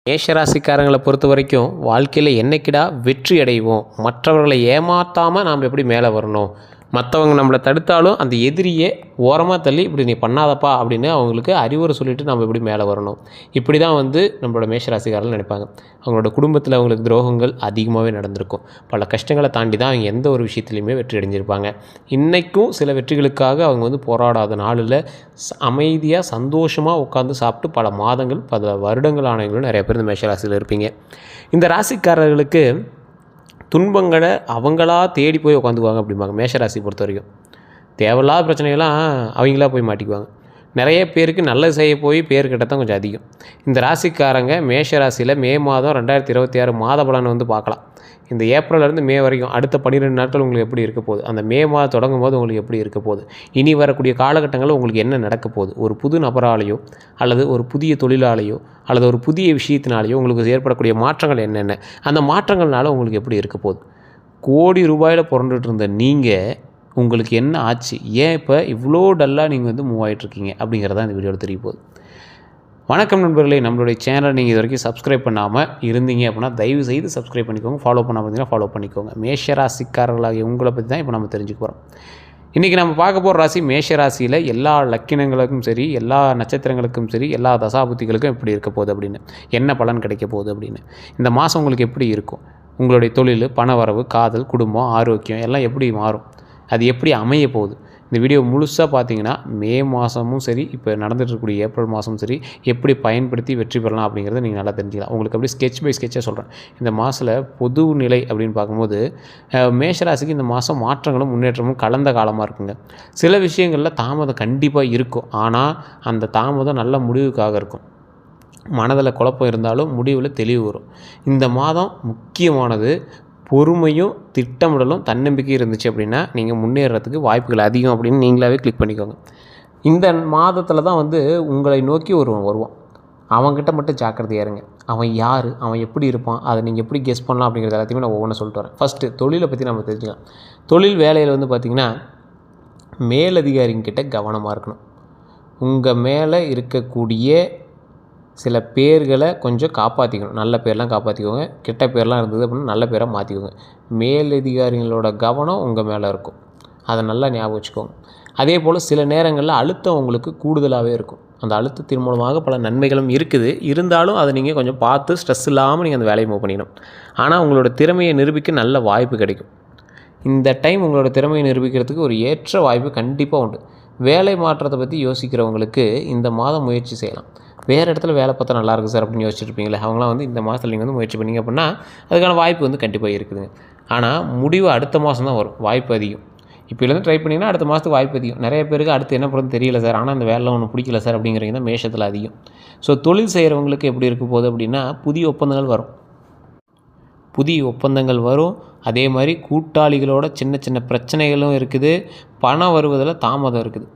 மேஷராசிக்காரங்களை பொறுத்த வரைக்கும் வாழ்க்கையில் என்னைக்கிடா வெற்றி அடைவோம், மற்றவர்களை ஏமாற்றாமல் நாம் எப்படி மேலே வரணும், மற்றவங்க நம்மளை தடுத்தாலும் அந்த எதிரியை ஓரமாக தள்ளி இப்படி நீ பண்ணாதப்பா அப்படின்னு அவங்களுக்கு அறிவுரை சொல்லிவிட்டு நம்ம எப்படி மேலே வரணும். இப்படி தான் நம்மளோட மேஷராசிக்காரர்கள் நினைப்பாங்க. அவங்களோட குடும்பத்தில் அவங்களுக்கு துரோகங்கள் அதிகமாகவே நடந்திருக்கும். பல கஷ்டங்களை தாண்டி தான் அவங்க எந்த ஒரு விஷயத்துலையுமே வெற்றி அடைஞ்சிருப்பாங்க. இன்றைக்கும் சில வெற்றிகளுக்காக அவங்க போராடாத நாளில் அமைதியாக சந்தோஷமாக உட்காந்து சாப்பிட்டு பல மாதங்கள் பல வருடங்கள் ஆனவங்களும் நிறைய பேர் இந்த மேஷராசியில் இருப்பீங்க. இந்த ராசிக்காரர்களுக்கு துன்பங்களை அவங்களா தேடி போய் உட்காந்துக்குவாங்க அப்படிம்பாங்க. மேஷராசி பொறுத்த வரைக்கும் தேவையில்லாத பிரச்சனைகள்லாம் அவங்களா போய் மாட்டிக்குவாங்க. நிறைய பேருக்கு நல்லது செய்ய போய் பேர் கிட்ட தான் கொஞ்சம் அதிகம். இந்த ராசிக்காரங்க மேஷராசியில் மே மாதம் 2026 மாத பலனை பார்க்கலாம். இந்த ஏப்ரல்லேருந்து மே வரைக்கும் அடுத்த 12 நாட்கள் உங்களுக்கு எப்படி இருக்க போகுது, அந்த மே மாதம் தொடங்கும் போது உங்களுக்கு எப்படி இருக்க போகுது, இனி வரக்கூடிய காலகட்டங்களில் உங்களுக்கு என்ன நடக்க போகுது, ஒரு புது நபராலேயோ அல்லது ஒரு புதிய தொழிலாலேயோ அல்லது ஒரு புதிய விஷயத்தினாலேயோ உங்களுக்கு ஏற்படக்கூடிய மாற்றங்கள் என்னென்ன, அந்த மாற்றங்கள்னால உங்களுக்கு எப்படி இருக்க போகுது, கோடி ரூபாயில் புரண்டுட்டு இருந்த நீங்கள் உங்களுக்கு என்ன ஆச்சு, ஏன் இப்போ இவ்வளோ டல்லாக நீங்கள் மூவ் ஆகிட்ருக்கீங்க அப்படிங்கிறதான் இந்த வீடியோவில் தெரிய போகுது. வணக்கம் நண்பர்களே, நம்மளுடைய சேனலை நீங்கள் இது வரைக்கும் சப்ஸ்கிரைப் பண்ணாமல் இருந்தீங்க அப்படின்னா தயவு செய்து சப்ஸ்கிரைப் பண்ணிக்கோங்க. ஃபாலோ பண்ணாமல் இருந்தீங்கன்னா ஃபாலோ பண்ணிக்கோங்க. மேஷராசிக்காரர்களாகிய உங்களை பற்றி தான் இப்போ நம்ம தெரிஞ்சுக்க போகிறோம். இன்றைக்கி நம்ம பார்க்க போகிற ராசி மேஷராசியில் எல்லா லக்கினங்களுக்கும் சரி, எல்லா நட்சத்திரங்களுக்கும் சரி, எல்லா தசாபுத்திகளுக்கும் எப்படி இருக்க போகுது அப்படின்னு, என்ன பலன் கிடைக்க போகுது அப்படின்னு, இந்த மாதம் உங்களுக்கு எப்படி இருக்கும், உங்களுடைய தொழில், பணவரவு, காதல், குடும்பம், ஆரோக்கியம் எல்லாம் எப்படி மாறும், அது எப்படி அமைய போகுது. இந்த வீடியோ முழுசாக பார்த்தீங்கன்னா மே மாதமும் சரி, இப்போ நடந்துகிட்ருக்கக்கூடிய ஏப்ரல் மாதமும் சரி, எப்படி பயன்படுத்தி வெற்றி பெறலாம் அப்படிங்கிறத நீங்கள் நல்லா தெரிஞ்சுக்கலாம். உங்களுக்கு அப்படி ஸ்கெட்ச் பை ஸ்கெட்சாக சொல்கிறேன். இந்த மாதத்தில் பொது நிலை அப்படின்னு பார்க்கும்போது மேஷராசிக்கு இந்த மாதம் மாற்றங்களும் முன்னேற்றமும் கலந்த காலமாக இருக்குங்க. சில விஷயங்களில் தாமதம் கண்டிப்பாக இருக்கும், ஆனால் அந்த தாமதம் நல்ல முடிவுக்காக இருக்கும். மனதில் குழப்பம் இருந்தாலும் முடிவில் தெளிவு வரும். இந்த மாதம் முக்கியமானது பொறுமையும் திட்டமிடலும் தன்னம்பிக்கை இருந்துச்சு அப்படின்னா நீங்கள் முன்னேறதுக்கு வாய்ப்புகள் அதிகம் அப்படின்னு நீங்களாகவே கிளிக் பண்ணிக்கோங்க. இந்த மாதத்தில் தான் உங்களை நோக்கி ஒருவன் வருவான். அவங்ககிட்ட மட்டும் ஜாக்கிரதையாக இருங்க. அவன் யார், அவன் எப்படி இருப்பான், அதை நீங்கள் எப்படி கெஸ் பண்ணலாம் அப்படிங்கிறது எல்லாத்தையுமே நான் ஒவ்வொன்றும் சொல்லிட்டு வரேன். ஃபஸ்ட்டு தொழிலை பற்றி நம்ம தெரிஞ்சுக்கலாம். தொழில் வேலையில் பார்த்திங்கன்னா மேலதிகாரிங்கிட்ட கவனமாக இருக்கணும். உங்கள் மேலே இருக்கக்கூடிய சில பேர்களை கொஞ்சம் காப்பாற்றிக்கணும். நல்ல பேர்லாம் காப்பாற்றிக்கோங்க, கெட்ட பேர்லாம் இருந்தது அப்படின்னா நல்ல பேராக மாற்றிக்கோங்க. மேலதிகாரிகளோட கவனம் உங்கள் மேலே இருக்கும், அதை நல்லா ஞாபகம் வச்சுக்கோங்க. அதே போல் சில நேரங்களில் அழுத்தம் உங்களுக்கு கூடுதலாகவே இருக்கும். அந்த அழுத்தத்தின் மூலமாக பல நன்மைகளும் இருக்குது, இருந்தாலும் அதை நீங்கள் கொஞ்சம் பார்த்து ஸ்ட்ரெஸ் இல்லாமல் நீங்கள் அந்த வேலையை மூவ் பண்ணிக்கணும். ஆனால் உங்களோட திறமையை நிரூபிக்க நல்ல வாய்ப்பு கிடைக்கும். இந்த டைம் உங்களோட திறமையை நிரூபிக்கிறதுக்கு ஒரு ஏற்ற வாய்ப்பு கண்டிப்பாக உண்டு. வேலை மாற்றத்தை பற்றி யோசிக்கிறவங்களுக்கு இந்த மாதம் முயற்சி செய்யலாம். வேறு இடத்துல வேலை பார்த்தா நல்லாயிருக்கு சார் அப்படின்னு யோசிச்சுருப்பீங்களே, அவங்களாம் இந்த மாதத்தில் நீங்கள் முயற்சி பண்ணிங்க அப்படின்னா அதுக்கான வாய்ப்பு கண்டிப்பாக இருக்குதுங்க. ஆனால் முடிவு அடுத்த மாதம் தான் வரும், வாய்ப்பு அதிகம். இப்போலேருந்து ட்ரை பண்ணிங்கன்னா அடுத்த மாதத்துக்கு வாய்ப்பு அதிகம். நிறைய பேருக்கு அடுத்து என்ன பண்ணுறது தெரியல சார், ஆனால் அந்த வேலை ஒன்று பிடிக்கல சார் அப்படிங்கிறவங்க தான் மேஷத்தில் அதிகம். ஸோ தொழில் செய்கிறவங்களுக்கு எப்படி இருக்க போகுது அப்படின்னா புதிய ஒப்பந்தங்கள் வரும். அதே மாதிரி கூட்டாளிகளோட சின்ன சின்ன பிரச்சனைகளும் இருக்குது. பணம் வருவதில் தாமதம் இருக்குது.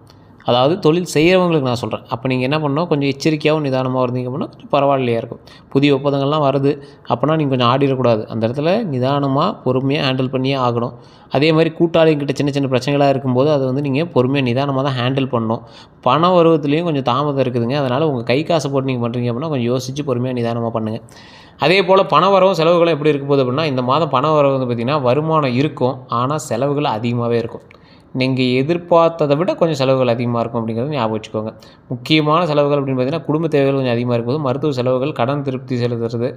அதாவது தொழில் செய்கிறவங்களுக்கு நான் சொல்கிறேன். அப்போ நீங்கள் என்ன பண்ணணும், கொஞ்சம் எச்சரிக்கையாகவும் நிதானமாக இருந்தீங்க அப்படின்னா கொஞ்சம் பரவாயில்லையா இருக்கும். புதிய ஒப்பந்தங்கள்லாம் வருது அப்படின்னா நீங்கள் கொஞ்சம் ஆடிடக்கூடாது. அந்த இடத்துல நிதானமாக பொறுமையாக ஹேண்டில் பண்ணியே ஆகணும். அதே மாதிரி கூட்டாளிங்கிட்ட சின்ன சின்ன பிரச்சனைகளாக இருக்கும்போது அதை நீங்கள் பொறுமையாக நிதானமாக தான் ஹேண்டில் பண்ணணும். பண வருவத்துலேயும் கொஞ்சம் தாமதம் இருக்குதுங்க. அதனால் உங்கள் கை காசை போட்டு நீங்கள் பண்ணுறீங்க அப்படின்னா கொஞ்சம் யோசித்து பொறுமையாக நிதானமாக பண்ணுங்கள். அதே போல் பண வரவும் செலவுகளும் எப்படி இருக்க போகுது அப்படின்னா இந்த மாதம் பண வரவு பார்த்திங்கன்னா வருமானம் இருக்கும், ஆனால் செலவுகள் அதிகமாகவே இருக்கும். நீங்கள் எதிர்பார்த்ததை விட கொஞ்சம் செலவுகள் அதிகமாக இருக்கும் அப்படிங்கிறத ஞாபகம் வச்சுக்கோங்க. முக்கியமான செலவுகள் அப்படின்னு பார்த்திங்கன்னா குடும்ப தேவைகள் கொஞ்சம் அதிகமாக இருக்கும்போது மருத்துவ செலவுகள், கடன் திருப்தி செலுத்துறது,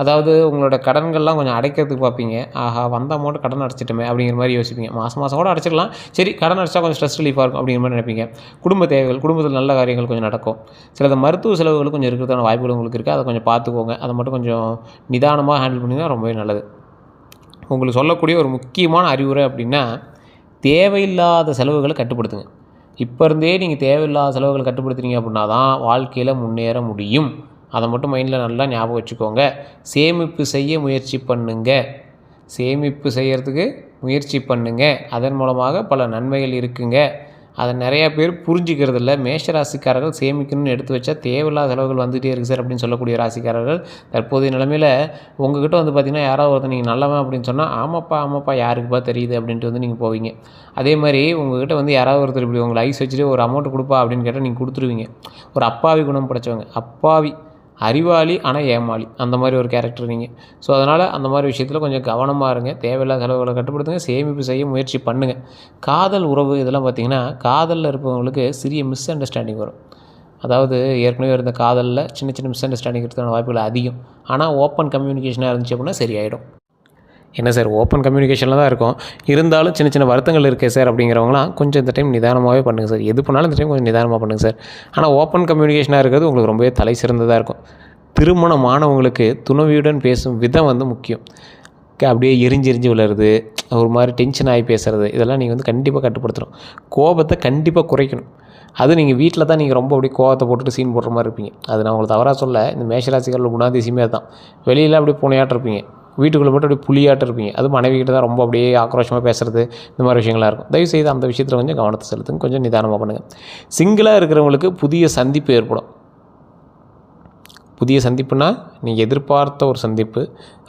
அதாவது உங்களோட கடன்கள்லாம் கொஞ்சம் அடைக்கிறதுக்கு பார்ப்பீங்க. ஆஹா, வந்த அமௌண்ட் கடன் அடைச்சிட்டோமே அப்படிங்கிற மாதிரி யோசிப்பீங்க. மாதம் கூட அடைச்சிக்கலாம், சரி கடன் அடைச்சா கொஞ்சம் ஸ்ட்ரெஸ் ரிலீஃபாக இருக்கும் அப்படிங்கிற மாதிரி நினைப்பீங்க. குடும்ப தேவைகள், குடும்பத்தில் நல்ல காரியங்கள் கொஞ்சம் நடக்கும். சிலது மருத்துவ செலவுகள் கொஞ்சம் இருக்கிறதான வாய்ப்புகள் உங்களுக்கு இருக்குது, அதை கொஞ்சம் பார்த்துக்கோங்க. அதை மட்டும் கொஞ்சம் நிதானமாக ஹேண்டில் பண்ணிங்கன்னா ரொம்பவே நல்லது. உங்களுக்கு சொல்லக்கூடிய ஒரு முக்கியமான அறிவுரை அப்படின்னா தேவையில்லாத செலவுகளை கட்டுப்படுத்துங்க. இப்போ இருந்தே நீங்கள் தேவையில்லாத செலவுகளை கட்டுப்படுத்துறீங்க அப்படின்னா தான் வாழ்க்கையில் முன்னேற முடியும். அதை மட்டும் மைண்டில் நல்லா ஞாபகம் வச்சுக்கோங்க. சேமிப்பு செய்கிறதுக்கு முயற்சி பண்ணுங்கள். அதன் மூலமாக பல நன்மைகள் இருக்குங்க. அதை நிறையா பேர் புரிஞ்சிக்கிறதில்ல. மேஷராசிக்காரர்கள் சேமிக்கணும்னு எடுத்து வச்சா தேவையில்லாத செலவுகள் வந்துகிட்டே இருக்குது சார் அப்படின்னு சொல்லக்கூடிய ராசிக்காரர்கள் தற்போதைய நிலைமையில் உங்கள்கிட்ட பார்த்திங்கன்னா யாராவது ஒருத்தர் நீங்கள் நல்லவன் அப்படின்னு சொன்னால் ஆமாப்பா யாருக்குப்பா தெரியுது அப்படின்ட்டு நீங்கள் போவீங்க. அதே மாதிரி உங்கள்கிட்ட யாராவது ஒருத்தர் இப்படி உங்களை ஐஸ் வச்சுட்டு ஒரு அமௌண்ட் கொடுப்பா அப்படின்னு கேட்டால் நீங்கள் கொடுத்துருவீங்க. ஒரு அப்பாவி குணம் படைச்சவங்க, அறிவாளி ஆனால் ஏமாளி, அந்த மாதிரி ஒரு கேரக்டர் நீங்கள். ஸோ அதனால் அந்த மாதிரி விஷயத்தில் கொஞ்சம் கவனமாக இருங்க. தேவையில்லாத செலவுகளை கட்டுப்படுத்துங்க, சேமிப்பு செய்ய முயற்சி பண்ணுங்கள். காதல் உறவு இதெல்லாம் பார்த்திங்கன்னா, காதலில் இருப்பவங்களுக்கு சிறிய மிஸ் அண்டர்ஸ்டாண்டிங் வரும். அதாவது ஏற்கனவே இருந்த காதலில் சின்ன சின்ன மிஸ் அண்டர்ஸ்டாண்டிங் இருக்கிறதுக்கான வாய்ப்புகள் அதிகம். ஆனால் ஓப்பன் கம்யூனிகேஷனாக இருந்துச்சு அப்படின்னா சரியாயிடும். என்ன சார், ஓப்பன் கம்யூனிகேஷனில் தான் இருக்கும், இருந்தாலும் சின்ன சின்ன வருத்தங்கள் இருக்குது சார் அப்படிங்கிறவங்களாம் கொஞ்சம் இந்த டைம் நிதானமாகவே பண்ணுங்கள் சார். எது பண்ணாலும் இந்த டைம் கொஞ்சம் நிதானமாக பண்ணுங்கள் சார். ஆனால் ஓப்பன் கம்யூனிகேஷனாக இருக்கிறது உங்களுக்கு ரொம்பவே தலை சிறந்ததாக இருக்கும். திருமணமானவங்களுக்கு துணைவியுடன் பேசும் விதம் வந்து முக்கியம். அப்படியே எரிஞ்சு விழுறது, ஒரு மாதிரி டென்ஷன் ஆகி பேசுகிறது, இதெல்லாம் நீங்கள் வந்து கண்டிப்பாக கட்டுப்படுத்தணும். கோபத்தை கண்டிப்பாக குறைக்கணும். அது நீங்கள் வீட்டில் தான் நீங்கள் ரொம்ப அப்படியே கோவத்தை போட்டுட்டு சீன் போடுற மாதிரி இருப்பீங்க. அது நான் உங்களுக்கு தவறாக சொல்ல, இந்த மேஷராசிக்காரர்கள் குணாதிசயமே தான். வெளியில் அப்படியே பூனையாட்டம் இருப்பீங்க, வீட்டுக்குள்ளே மட்டும் அப்படியே புலியாட்டம் இருப்பீங்க. அது மனைவிக்கிட்ட தான் ரொம்ப அப்படியே ஆக்ரோஷமாக பேசுகிறது, இந்த மாதிரி விஷயங்களாக இருக்கும். தயவுசெய்து அந்த விஷயத்தில் கொஞ்சம் கவனத்தை செலுத்துங்க, கொஞ்சம் நிதானமாக பண்ணுங்கள். சிங்கிளாக இருக்கிறவங்களுக்கு புதிய சந்திப்பு ஏற்படும். புதிய சந்திப்புனா நீங்கள் எதிர்பார்த்த ஒரு சந்திப்பு,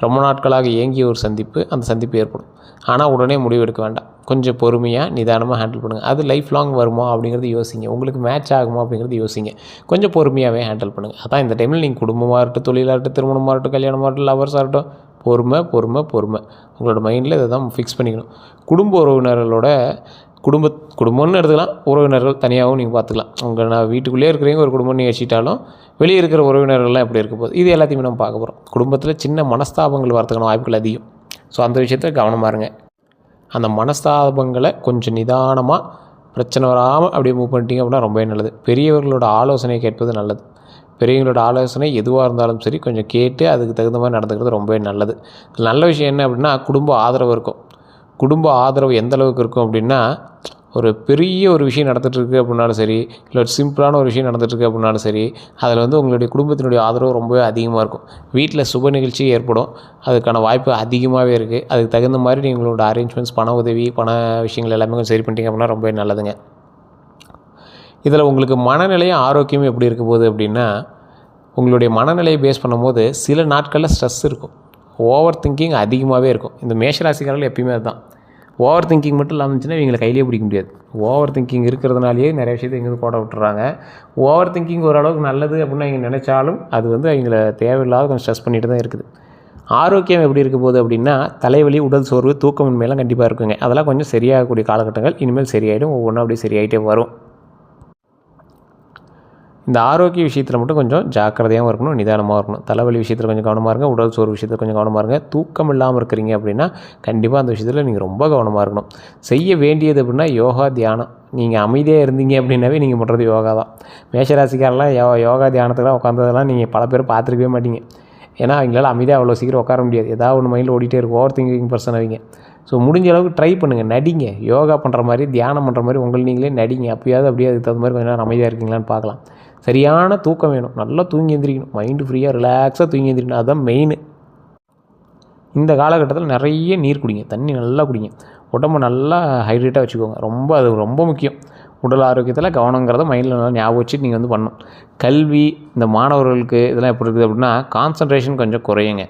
ரொம்ப நாட்களாக ஏங்கிய ஒரு சந்திப்பு, அந்த சந்திப்பு ஏற்படும். ஆனால் உடனே முடிவு எடுக்க வேண்டாம். கொஞ்சம் பொறுமையாக நிதானமாக ஹேண்டில் பண்ணுங்கள். அது லைஃப் லாங் வருமா அப்படிங்கிறது யோசிங்க, உங்களுக்கு மேட்ச் ஆகுமா அப்படிங்கிறது யோசிங்க. கொஞ்சம் பொறுமையாகவே ஹேண்டில் பண்ணுங்கள். அதான் இந்த டைமில் நீங்கள் குடும்பமாக இருக்கட்டும், தொழிலாக இருக்கட்டும், திருமணமாக இருக்கட்டும், கல்யாணமாக இருக்கட்டும், லவர்ஸாக இருக்கட்டும், பொறுமை. உங்களோட மைண்டில் இதை தான் ஃபிக்ஸ் பண்ணிக்கணும். குடும்ப உறவினர்களோட குடும்பம்னு எடுத்துக்கலாம், உறவினர்கள் தனியாகவும் நீங்கள் பார்த்துக்கலாம். நான் வீட்டுக்குள்ளேயே இருக்கிறவங்க ஒரு குடும்பம் நீங்கள் வச்சுக்கிட்டாலும் வெளியே இருக்கிற உறவினர்கள்லாம் எப்படி இருக்க போகுது, இது எல்லாத்தையுமே நம்ம பார்க்க போகிறோம். குடும்பத்தில் சின்ன மனஸ்தாபங்கள் வரதுக்கான வாய்ப்புகள் அதிகம். ஸோ அந்த விஷயத்தில் கவனமாக இருங்க. அந்த மனஸ்தாபங்களை கொஞ்சம் நிதானமாக பிரச்சனை வராமல் அப்படியே மூவ் பண்ணிட்டீங்க அப்படின்னா ரொம்பவே நல்லது. பெரியவர்களோட ஆலோசனை கேட்பது நல்லது. பெரியவங்களோட ஆலோசனை எதுவாக இருந்தாலும் சரி கொஞ்சம் கேட்டு அதுக்கு தகுந்த மாதிரி நடந்துக்கிறது ரொம்பவே நல்லது. நல்ல விஷயம் என்ன அப்படின்னா, குடும்ப ஆதரவு இருக்கும். குடும்ப ஆதரவு எந்த அளவுக்கு இருக்கும் அப்படின்னா, ஒரு பெரிய ஒரு விஷயம் நடந்துகிட்ருக்கு அப்படின்னாலும் சரி, இல்லை ஒரு சிம்பிளான ஒரு விஷயம் நடந்துகிட்ருக்கு அப்படின்னாலும் சரி, அதில் வந்து உங்களுடைய குடும்பத்தினுடைய ஆதரவு ரொம்பவே அதிகமாக இருக்கும். வீட்டில் சுப நிகழ்ச்சி ஏற்படும், அதுக்கான வாய்ப்பு அதிகமாகவே இருக்குது. அதுக்கு தகுந்த மாதிரி நீங்களோட அரேஞ்ச்மெண்ட்ஸ், பண உதவி, பண விஷயங்கள் எல்லாமே கொஞ்சம் சரி பண்ணிட்டீங்க அப்படின்னா ரொம்பவே நல்லதுங்க. இதில் உங்களுக்கு மனநிலையும் ஆரோக்கியமும் எப்படி இருக்க போகுது அப்படின்னா, உங்களுடைய மனநிலையை பேஸ் பண்ணும்போது சில நாட்களில் ஸ்ட்ரெஸ் இருக்கும், ஓவர் திங்கிங் அதிகமாகவே இருக்கும். இந்த மேஷராசிக்காரர்கள் எப்பயுமே அதுதான். ஓவர் திங்கிங் மட்டும் இல்லாமல் இருந்துச்சுன்னா இவங்களை கையிலே பிடிக்க முடியாது. ஓவர் திங்கிங் இருக்கிறதுனாலேயே நிறைய விஷயத்தை எங்கேருந்து கோட விட்டுறாங்க. ஓவர் திங்கிங் ஓரளவுக்கு நல்லது அப்படின்னு அவங்க நினச்சாலும் அது வந்து அவங்கள தேவையில்லாத கொஞ்சம் ஸ்ட்ரெஸ் பண்ணிட்டு தான் இருக்குது. ஆரோக்கியம் எப்படி இருக்க போகுது அப்படின்னா, தலைவலி, உடல் சோர்வு, தூக்கமின்மையெல்லாம் கண்டிப்பாக இருக்குங்க. அதெல்லாம் கொஞ்சம் சரியாகக்கூடிய காலகட்டங்கள் இனிமேல் சரியாயிடும். ஒவ்வொன்றும் அப்படியே சரியாயிட்டே வரும். இந்த ஆரோக்கிய விஷயத்தில் மட்டும் கொஞ்சம் ஜாக்கிரதையாகவும் இருக்கணும், நிதானமாக இருக்கணும். தலைவலி விஷயத்தில் கொஞ்சம் கவனமாக இருங்க, உடல் சோர்வு விஷயத்தில் கொஞ்சம் கவனமாக இருங்க. தூக்கம் இல்லாமல் இருக்கிறீங்க அப்படின்னா கண்டிப்பாக அந்த விஷயத்தில் நீங்கள் ரொம்ப கவனமாக இருக்கணும். செய்ய வேண்டியது அப்படின்னா யோகா, தியானம். நீங்கள் அமைதியாக இருந்தீங்க அப்படின்னாவே நீங்கள் பண்ணுறது யோகா தான். மேஷராசிக்காரெல்லாம் யோகா தியானத்துக்குலாம் உட்காந்ததெல்லாம் நீங்கள் பல பேர் பார்த்துருக்கவே மாட்டீங்க. ஏன்னா அவங்களால அமைதியாக அவ்வளோ சீக்கிரம் உட்கார முடியாது. ஏதாவது ஒன்று மைண்டில் ஓடிட்டே இருக்கும். ஓவர் திங்கிங் பர்சன் அவங்க. ஸோ முடிஞ்ச அளவுக்கு ட்ரை பண்ணுங்கள், நடிங்க. யோகா பண்ணுற மாதிரி, தியானம் பண்ணுற மாதிரி உங்களை நீங்களே நடிங்க. அப்போயாவது அப்படியே அதுக்கு தகுந்த மாதிரி கொஞ்சம் நேரம் அமைதியாக இருக்கீங்களான்னு பார்க்கலாம். சரியான தூக்கம் வேணும், நல்லா தூங்கி எந்திரிக்கணும், மைண்டு ஃப்ரீயாக ரிலாக்ஸாக தூங்கி எந்திரிக்கணும், அதுதான் மெயின். இந்த காலகட்டத்தில் நிறைய நீர் குடிங்க, தண்ணி நல்லா குடிங்க, உடம்பை நல்லா ஹைட்ரேட்டாக வச்சுக்கோங்க. அது ரொம்ப முக்கியம். உடல் ஆரோக்கியத்தில் கவனங்கிறத மைண்டில் நல்லா ஞாபகம் வச்சுட்டு நீங்கள் வந்து பண்ணணும். கல்வி, இந்த மாணவர்களுக்கு இதெல்லாம் எப்படி இருக்குது அப்படின்னா, கான்சன்ட்ரேஷன் கொஞ்சம் குறையுங்க.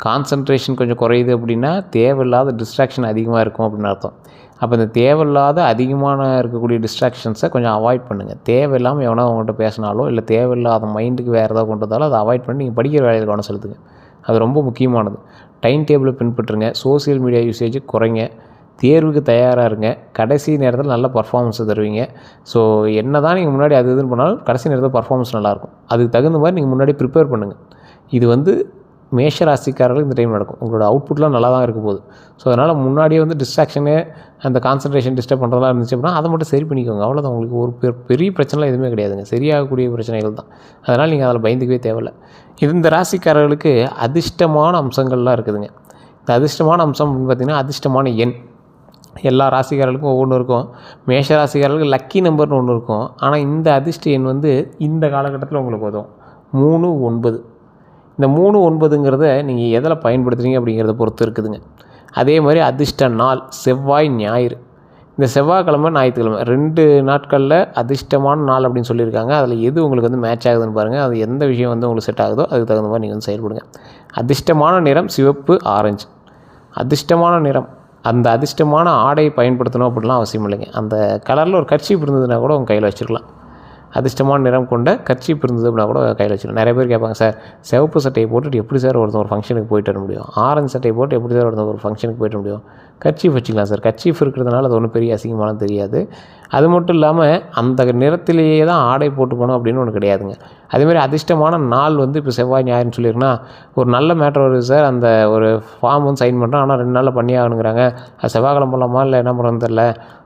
கான்சன்ட்ரேஷன் கொஞ்சம் குறையுது அப்படின்னா தேவையில்லாத டிஸ்ட்ராக்ஷன் அதிகமாக இருக்கும் அப்படின்னு அர்த்தம். அப்போ இந்த தேவையில்லாத அதிகமான இருக்கக்கூடிய டிஸ்ட்ராக்ஷன்ஸை கொஞ்சம் அவாய்ட் பண்ணுங்கள். தேவையில்லாமல் எவனா உங்கள்கிட்ட பேசினாலோ இல்லை தேவையில்லாத மைண்டுக்கு வேறு ஏதாவது கொண்டு வந்தாலும் அதை அவாய்ட் பண்ணி நீங்கள் படிக்கிற வேலையில் கவனம் செலுத்துங்க. அது ரொம்ப முக்கியமானது. டைம் டேபிளை பின்பற்றுங்க. சோசியல் மீடியா யூசேஜ் குறைங்க. தேர்வுக்கு தயாராக இருங்க. கடைசி நேரத்தில் நல்ல பர்ஃபார்மன்ஸ் தருவீங்க. ஸோ என்ன தான் நீங்கள் முன்னாடி அது இதுன்னு பண்ணாலும் கடைசி நேரத்தில் பர்ஃபார்மன்ஸ் நல்லாயிருக்கும். அதுக்கு தகுந்த மாதிரி நீங்கள் முன்னாடி ப்ரிப்பேர் பண்ணுங்கள். இது வந்து மேஷராசிக்காரர்கள் இந்த டைம் நடக்கும். உங்களோட அவுட்புட்லாம் நல்லா தான் இருக்க போகுது. ஸோ அதனால் முன்னாடியே வந்து டிஸ்ட்ராக்ஷனு, அந்த கான்சன்ட்ரேஷன் டிஸ்டர்ப் பண்ணுறதா இருந்துச்சு அப்படின்னா அதை மட்டும் சரி பண்ணிக்கோங்க. அவ்வளோதான். உங்களுக்கு ஒரு பெரிய பிரச்சனைலாம் எதுவுமே கிடையாதுங்க. சரியாகக்கூடிய பிரச்சனைகள் தான். அதனால் நீங்கள் அதில் பயந்துக்கவே தேவையில்லை. இந்த ராசிக்காரர்களுக்கு அதிர்ஷ்டமான அம்சங்கள்லாம் இருக்குதுங்க. இந்த அதிர்ஷ்டமான அம்சம் அப்படின்னு பார்த்திங்கன்னா, அதிர்ஷ்டமான எண் எல்லா ராசிக்காரர்களுக்கும் ஒவ்வொன்று இருக்கும். மேஷ ராசிக்காரர்களுக்கு லக்கி நம்பர்னு ஒன்று இருக்கும். ஆனால் இந்த அதிர்ஷ்ட எண் வந்து இந்த காலகட்டத்தில் உங்களுக்கு உதவும். 3, 9. இந்த 3, 9ங்கிறத நீங்கள் எதில் பயன்படுத்துகிறீங்க அப்படிங்கிறத பொறுத்து இருக்குதுங்க. அதே மாதிரி அதிர்ஷ்ட நாள் செவ்வாய், ஞாயிறு. இந்த செவ்வாய்க்கிழமை, ஞாயிற்றுக்கிழமை 2 நாட்களில் அதிர்ஷ்டமான நாள் அப்படின்னு சொல்லியிருக்காங்க. அதில் எது உங்களுக்கு வந்து மேட்ச் ஆகுதுன்னு பாருங்கள். அது எந்த விஷயம் வந்து உங்களுக்கு செட் ஆகுதோ அதுக்கு தகுந்த மாதிரி நீங்கள் வந்து செயல்படுங்க. அதிர்ஷ்டமான நிறம் சிவப்பு, ஆரஞ்சு. அதிர்ஷ்டமான நிறம், அந்த அதிர்ஷ்டமான ஆடை பயன்படுத்தணும் அப்படின்லாம் அவசியம் இல்லைங்க. அந்த கலரில் ஒரு கர்ச்சீப் இருந்ததுன்னா கூட உங்கள் கையில் வச்சுருக்கலாம். அதிர்ஷ்டமான நிறம் கொண்ட கர்ச்சீப் இருந்தது அப்படின்னா கூட கையில் வச்சுக்கலாம். நிறைய பேர் கேட்பாங்க, சார் சிவப்பு சட்டையை போட்டுட்டு எப்படி சார் ஒருத்தர் ஒரு ஃபங்க்ஷனுக்கு போயிட்டு வர முடியும், ஆரஞ்சு சட்டையை போட்டு எப்படி சார் ஒருத்தர் ஒரு ஃபங்க்ஷனுக்கு போயிட்டு வர முடியும்? கர்ச்சீஃப் வச்சுக்கலாம் சார். கர்ச்சீஃப் இருக்கிறதுனால அது ஒன்றும் பெரிய அசிங்கமானது தெரியாது. அது மட்டும் இல்லாமல் அந்த நிறத்திலேயே தான் ஆடை போட்டு போகணும் அப்படின்னு ஒன்று கிடையாதுங்க. அதேமாதிரி அதிர்ஷ்டமான நாள் வந்து இப்போ செவ்வாய் ஞாயிறுன்னு சொல்லியிருக்குன்னா ஒரு நல்ல மேட்டர் வருது சார், அந்த ஒரு ஃபார்ம் வந்து சைன் பண்ணுறோம், ஆனால் 2 நாளில் பண்ணி ஆகணுங்கிறாங்க, அது செவ்வாய்க்கிழமை பண்ணலாமா இல்லை என்ன பண்ணுறதுன்னு தெரில,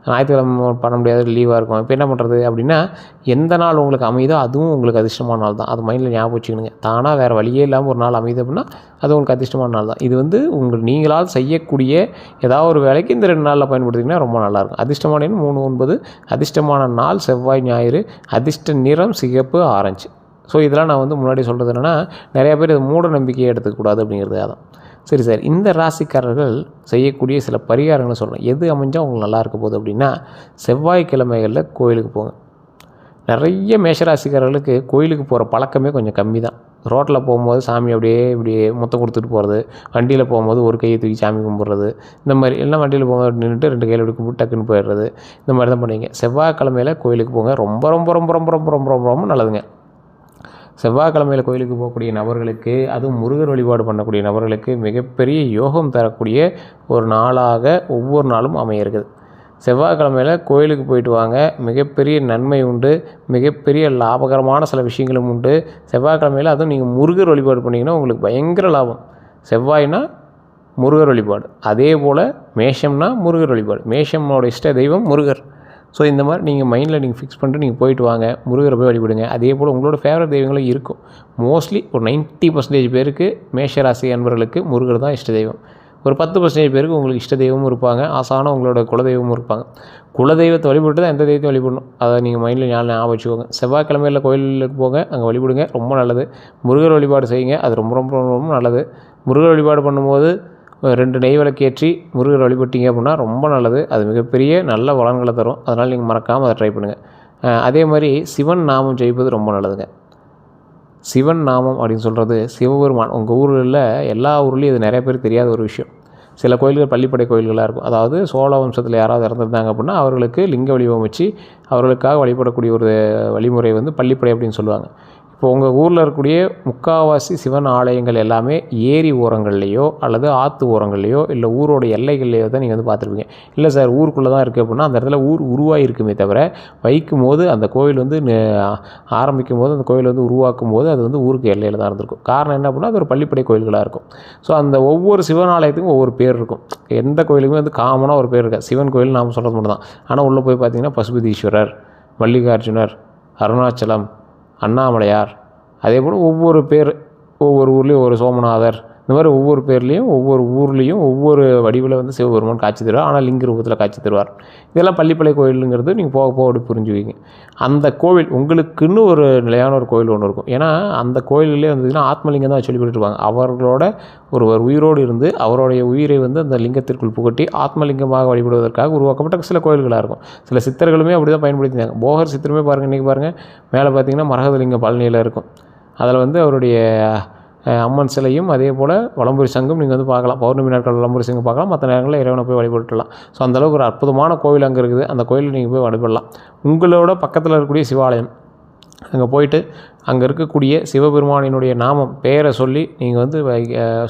ஞாயிற்றுக்கிழமை பண்ண முடியாது, லீவாக இருக்கும், இப்போ என்ன பண்ணுறது அப்படின்னா எந்த நாள் உங்களுக்கு அமையுதோ அதுவும் உங்களுக்கு அதிர்ஷ்டமான நாள் தான். அது மைண்டில் ஞாபகம் வச்சுக்கணுங்க. தானாக வேறு வழியே இல்லாமல் ஒரு நாள் அமையுது அப்படின்னா அது உங்களுக்கு அதிர்ஷ்டமான நாள் தான். இது வந்து நீங்களால் செய்யக்கூடிய ஏதாவது ஒரு வேலைக்கு இந்த 2 நாளில் பயன்படுத்திங்கன்னா ரொம்ப நல்லாயிருக்கும். அதிர்ஷ்டமான எண் 3, 9, அதிர்ஷ்டமான நாள் செவ்வாய் ஞாயிறு, அதிர்ஷ்ட நிறம் சிகப்பு, ஆரஞ்சு. ஸோ இதெல்லாம் நான் வந்து முன்னாடி சொல்கிறது என்னென்னா நிறையா பேர் இது மூட நம்பிக்கையை எடுத்துக்கக்கூடாது அப்படிங்கிறதுக்காக தான். சரி சார், இந்த ராசிக்காரர்கள் செய்யக்கூடிய சில பரிகாரங்களை சொல்கிறேன். எது அமைஞ்சால் உங்களுக்கு நல்லா இருக்க போகுது அப்படின்னா, செவ்வாய்க்கிழமைகளில் கோயிலுக்கு போங்க. நிறைய மேஷராசிக்காரர்களுக்கு கோயிலுக்கு போகிற பழக்கமே கொஞ்சம் கம்மி தான். ரோட்டில் போகும்போது சாமி அப்படியே இப்படியே முத்தம் கொடுத்துட்டு போகிறது, வண்டியில் போகும்போது ஒரு கையை தூக்கி சாமி கும்பிட்றது, இந்த மாதிரி எல்லாம் வண்டியில் போகும்போது நின்றுட்டு 2 கையில் எடுக்க டக்குன்னு போயிடுறது, இந்த மாதிரி தான் பண்ணுவீங்க. செவ்வாய்க்கிழமையில் கோயிலுக்கு போங்க. ரொம்ப ரொம்ப ரொம்ப ரொம்ப ரொம்ப ரொம்ப ரொம்ப ரொம்ப நல்லதுங்க. செவ்வாய்க்கிழமையில் கோயிலுக்கு போகக்கூடிய நபர்களுக்கு, அதுவும் முருகர் வழிபாடு பண்ணக்கூடிய நபர்களுக்கு மிகப்பெரிய யோகம் தரக்கூடிய ஒரு நாளாக ஒவ்வொரு நாளும் அமைய இருக்குது. செவ்வாய்க்கிழமையில் கோயிலுக்கு போயிட்டு வாங்க. மிகப்பெரிய நன்மை உண்டு, மிகப்பெரிய லாபகரமான சில விஷயங்களும் உண்டு. செவ்வாய்க்கிழமையில் அதுவும் நீங்கள் முருகர் வழிபாடு பண்ணிங்கன்னா உங்களுக்கு பயங்கர லாபம். செவ்வாய்னா முருகர் வழிபாடு, அதே போல் மேஷம்னா முருகர் வழிபாடு. மேஷமோட இஷ்ட தெய்வம் முருகர். ஸோ இந்த மாதிரி நீங்கள் மைண்டில் நீங்கள் ஃபிக்ஸ் பண்ணிட்டு நீங்கள் போயிட்டு வாங்க, முருகரை போய் வழிபடுங்க. அதே போல் உங்களோட ஃபேவரட் தெய்வங்களும் இருக்கும். மோஸ்ட்லி ஒரு 90% பேருக்கு மேஷராசி அன்பர்களுக்கு முருகர் தான் இஷ்ட தெய்வம். ஒரு 10% பேருக்கு உங்களுக்கு இஷ்ட தெய்வமும் இருப்பாங்க, ஆசான உங்களோட குலதெய்வமும் இருப்பாங்க. குலதெய்வத்தை வழிபட்டு தான் எந்த தெய்வத்தை வழிபடணும் அதை நீங்கள் மைண்டில் ஞாபகம் வச்சுக்கோங்க. செவ்வாய்க்கிழமையில் கோயிலுக்கு போங்க, அங்கே வழிபடுங்க, ரொம்ப நல்லது. முருகர் வழிபாடு செய்யுங்க, அது ரொம்ப ரொம்ப ரொம்ப நல்லது. முருகர் வழிபாடு பண்ணும்போது 2 நெய் விளக்கேற்றி முருகர் வழிபட்டீங்க அப்படின்னா ரொம்ப நல்லது. அது மிகப்பெரிய நல்ல பலன்களை தரும். அதனால் நீங்கள் மறக்காமல் அதை ட்ரை பண்ணுங்கள். அதே மாதிரி சிவன் நாமம் ஜெயிப்பது ரொம்ப நல்லதுங்க. சிவன் நாமம் அப்படின்னு சொல்கிறது சிவபெருமான். உங்கள் ஊரில் எல்லா ஊர்லேயும் இது நிறைய பேருக்கு தெரியாத ஒரு விஷயம். சில கோயில்கள் பள்ளிப்படை கோயில்களாக இருக்கும். அதாவது சோழ வம்சத்தில் யாராவது இறந்துருந்தாங்க அப்படின்னா அவர்களுக்கு லிங்க வடிவம் வச்சு அவர்களுக்காக வழிபடக்கூடிய ஒரு வழிமுறை வந்து பள்ளிப்படை அப்படின்னு சொல்லுவாங்க. இப்போ உங்கள் ஊரில் இருக்கக்கூடிய முக்கால்வாசி சிவன் ஆலயங்கள் எல்லாமே ஏரி ஓரங்கள்லேயோ அல்லது ஆற்று ஓரங்கள்லேயோ இல்லை ஊரோட எல்லைகள்லையோ தான் நீங்கள் வந்து பார்த்துருப்பீங்க. இல்லை சார் ஊருக்குள்ளே தான் இருக்குது அப்படின்னா அந்த இடத்துல ஊர் உருவாகிருக்குமே தவிர வைக்கும் போது அந்த கோயில் வந்து ஆரம்பிக்கும் போது அந்த கோயில் வந்து உருவாக்கும் போது அது வந்து ஊருக்கு எல்லையில் தான் இருந்திருக்கும். காரணம் என்ன அப்படின்னா அது ஒரு பள்ளிப்படை கோயில்களாக இருக்கும். ஸோ அந்த ஒவ்வொரு சிவன் ஆலயத்துக்கும் ஒவ்வொரு பேர் இருக்கும். எந்த கோயிலுக்குமே வந்து காமனாக ஒரு பேர் இருக்காது. சிவன் கோயில் நாம் சொல்கிறது மட்டும் தான். ஆனால் உள்ளே போய் பார்த்தீங்கன்னா பசுபதீஸ்வரர், மல்லிகார்ஜுனர், அருணாச்சலம், அண்ணாமலையார், அதே போல் ஒவ்வொரு பேர், ஒவ்வொரு ஊர்லேயும் ஒரு சோமநாதர், இந்த மாதிரி ஒவ்வொரு பேர்லேயும் ஒவ்வொரு ஊர்லேயும் ஒவ்வொரு வடிவில் வந்து சிவபெருமான் காட்சி தருவார். ஆனால் லிங்க ரூபத்தில் காட்சி தருவார். இதெல்லாம் பள்ளிப்படை கோயிலுங்கிறது நீங்கள் போக போக அப்படி புரிஞ்சுவீங்க. அந்த கோவில் உங்களுக்குன்னு ஒரு நிலையான ஒரு கோயில் ஒன்று இருக்கும். ஏன்னா அந்த கோயிலே வந்துச்சுன்னா ஆத்மலிங்கம் தான் சொல்லி கொடுத்துருவாங்க. அவர்களோட ஒருவர் உயிரோடு இருந்து அவருடைய உயிரை வந்து அந்த லிங்கத்திற்குள் புகட்டி ஆத்மலிங்கமாக வழிபடுவதற்காக உருவாக்கப்பட்ட சில கோயில்களாக இருக்கும். சில சித்தர்களுமே அப்படி தான் பயன்படுத்தினாங்க. போகர் சித்திரமே பாருங்கள், இன்றைக்கி பாருங்கள் மேலே பார்த்தீங்கன்னா மரகதலிங்கம் பழனியில் இருக்கும். அதில் வந்து அவருடைய அம்மன் சிலையும் அதே போல் வலம்புரி சங்கம் நீங்கள் வந்து பார்க்கலாம். பௌர்ணமி நாட்கள் வலம்புரி சங்கம் பார்க்கலாம், மற்ற நேரங்களில் இறைவனை போய் வழிபட்டுலாம். ஸோ அந்தளவுக்கு ஒரு அற்புதமான கோவில் அங்கே இருக்குது. அந்த கோயிலில் நீங்கள் போய் வழிபடலாம். உங்களோட பக்கத்தில் இருக்கக்கூடிய சிவாலயம் அங்கே போயிட்டு அங்கே இருக்கக்கூடிய சிவபெருமானினுடைய நாமம் பெயரை சொல்லி நீங்கள் வந்து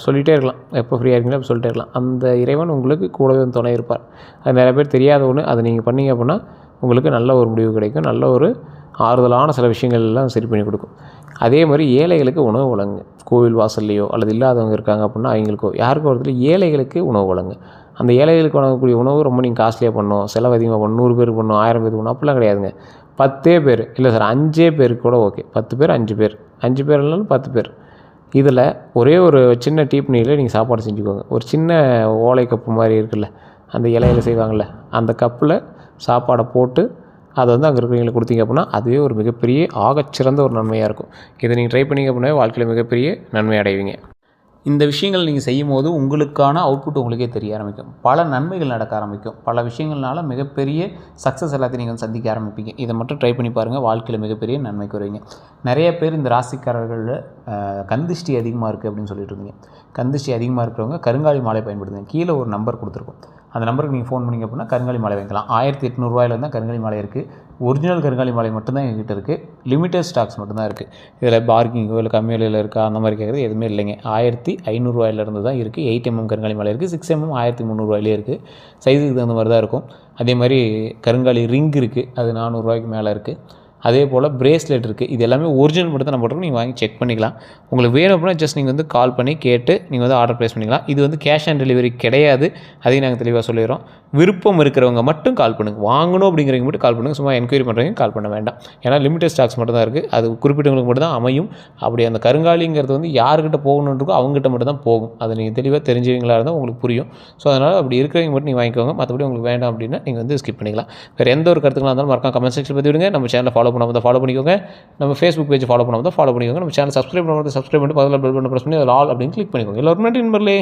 சொல்லிகிட்டே இருக்கலாம். எப்போ ஃப்ரீயாக இருக்கீங்களோ அப்போ சொல்லிட்டே இருக்கலாம். அந்த இறைவன் உங்களுக்கு கூடவே துணை இருப்பார். அது நிறைய பேர் தெரியாத ஒன்று. அதை நீங்கள் பண்ணிங்க அப்படின்னா உங்களுக்கு நல்ல ஒரு முடிவு கிடைக்கும். நல்ல ஒரு ஆறுதலான சில விஷயங்கள் எல்லாம் சரி பண்ணி கொடுக்கும். அதே மாதிரி ஏழைகளுக்கு உணவு வழங்குங்க. கோவில் வாசல்லையோ அல்லது இல்லாதவங்க இருக்காங்க அப்படின்னா அவங்களுக்கோ யாருக்கோ ஒருத்தர் ஏழைகளுக்கு உணவு வழங்க. அந்த ஏழைகளுக்கு வழங்கக்கூடிய உணவு ரொம்ப நீங்கள் காஸ்ட்லியாக பண்ணணும், செலவு அதிகமாக பண்ணணும், 100 பேருக்கு பண்ணணும், 1000 பேருக்கு பண்ணணும், அப்படிலாம் கிடையாதுங்க. 10 பேர் இல்லை சார் 5 பேருக்கு கூட ஓகே. 10 பேர் 5 பேர், 5 பேர் இல்லைனாலும் 10 பேர். இதில் ஒரே ஒரு சின்ன டீப்னியில் நீங்கள் சாப்பாடு செஞ்சுக்கோங்க. ஒரு சின்ன ஓலை கப்பு மாதிரி இருக்குல்ல, அந்த இலையில் செய்வாங்கள்ல, அந்த கப்பில் சாப்பாடை போட்டு அதை வந்து அங்கே இருக்கிறவங்களுக்கு கொடுத்தீங்க அப்படின்னா அதுவே ஒரு மிகப்பெரிய ஆகச்சிறந்த ஒரு நன்மையாக இருக்கும். இதை நீங்கள் ட்ரை பண்ணிங்க அப்படின்னா வாழ்க்கையில் மிகப்பெரிய நன்மை அடைவீங்க. இந்த விஷயங்கள் நீங்கள் செய்யும் போது உங்களுக்கான அவுட்புட் உங்களுக்கே தெரிய ஆரம்பிக்கும். பல நன்மைகள் நடக்க ஆரம்பிக்கும். பல விஷயங்கள்னால மிகப்பெரிய சக்ஸஸ் எல்லாத்தையும் நீங்கள் சந்திக்க ஆரம்பிப்பீங்க. இதை மட்டும் ட்ரை பண்ணி பாருங்கள், வாழ்க்கையில் மிகப்பெரிய நன்மைக்கு வருவீங்க. நிறைய பேர் இந்த ராசிக்காரர்களில் கந்திஷ்டி அதிகமாக இருக்குது அப்படின்னு சொல்லிட்டு இருந்தீங்க. கந்திஷ்டி அதிகமாக இருக்கிறவங்க கருங்காலி மாலை பயன்படுத்துங்க. கீழே ஒரு நம்பர் கொடுத்துருக்கோம். அந்த நம்பருக்கு நீங்கள் ஃபோன் பண்ணிங்க அப்படின்னா கருங்காலி மாலை வாங்கிக்கலாம். 1800 தான் கருங்காலி மாலை இருக்குது. ஒரிஜினல் கருங்காலி மாலை மட்டும்தான் எங்ககிட்ட இருக்குது. லிமிட்டட் ஸ்டாக்ஸ் மட்டும்தான் இருக்குது. இதில் பார்க்கிங்கோ இல்லை கம்மி விலையில் இருக்கா அந்த மாதிரி கேட்குறது எதுவுமே இல்லைங்க. 1500 தான் இருக்குது. 8mm கருங்காலி மாலை இருக்குது. 6mm 1300 இருக்குது. சைஸுக்கு தகுந்த மாதிரி தான் இருக்கும். அதே மாதிரி கருங்காலி ரிங் இருக்குது, அது 400 மேலே இருக்குது. அதே போல் பிரேஸ்லெட் இருக்குது. இது எல்லாமே ஒரிஜினல் மட்டும் தான் நம்ம போட்டுருக்கோம். நீங்கள் வாங்கி செக் பண்ணிக்கலாம். உங்களுக்கு வேணும் அப்படின்னா ஜஸ்ட் நீங்கள் கால் பண்ணி கேட்டு நீங்கள் ஆர்டர் ப்ளேஸ் பண்ணிக்கலாம். இது கேஷ் ஆன் டெலிவரி கிடையாது. அதையும் நாங்கள் தெளிவாக சொல்லிடுறோம். விருப்பம் இருக்கிறவங்க மட்டும் கால் பண்ணுங்கள். வாங்கணும் அப்படிங்கிறவங்க மட்டும் கால் பண்ணுங்கள். சும்மா என்கொயரி பண்ணுறவங்க கால் பண்ண வேண்டாம். ஏன்னா லிமிட்டட் ஸ்டாக்ஸ் மட்டும் தான் இருக்குது. அது குறிப்பிட்டவங்களுக்கு மட்டும் தான் அமையும். அப்படி அந்த கருங்காலிங்கிறது யாருக்கிட்ட போகணுன்னு இருக்கோ அவங்ககிட்ட மட்டும் தான் போகும். அதை நீங்கள் தெளிவாக தெரிஞ்சவங்களா இருந்தால் உங்களுக்கு புரியும். ஸோ அதனால் அப்படி இருக்கிறவங்க மட்டும் நீங்கள் வாங்கிக்கோங்க. மற்றபடி உங்களுக்கு வேண்டாம் அப்படின்னா நீங்கள் ஸ்கிப் பண்ணிக்கலாம். வேறு எந்த ஒரு கருத்துக்களாக இருந்தாலும் மறக்காம கமெண்ட் செக்ஷன் பற்றி விடுங்க. நம்ம சேனலை ஃபாலோ பண்ணாமல் ஃபாலோ பண்ணிக்கோங்க. நம்ம ஃபேஸ்புக் பேஜ் ஃபாலோ பண்ணாமல் ஃபாலோ பண்ணிக்கோங்க. நம்ம சேனல் சப்ஸ்கிரைப் பண்ணிட்டு பக்கத்தில் பெல் பட்டனை ப்ரெஸ் பண்ணி அதில் ஆல் அப்படின்னு கிளிக் பண்ணிக்கோங்க. எல்லோரும் நன்றி நண்பர்களே.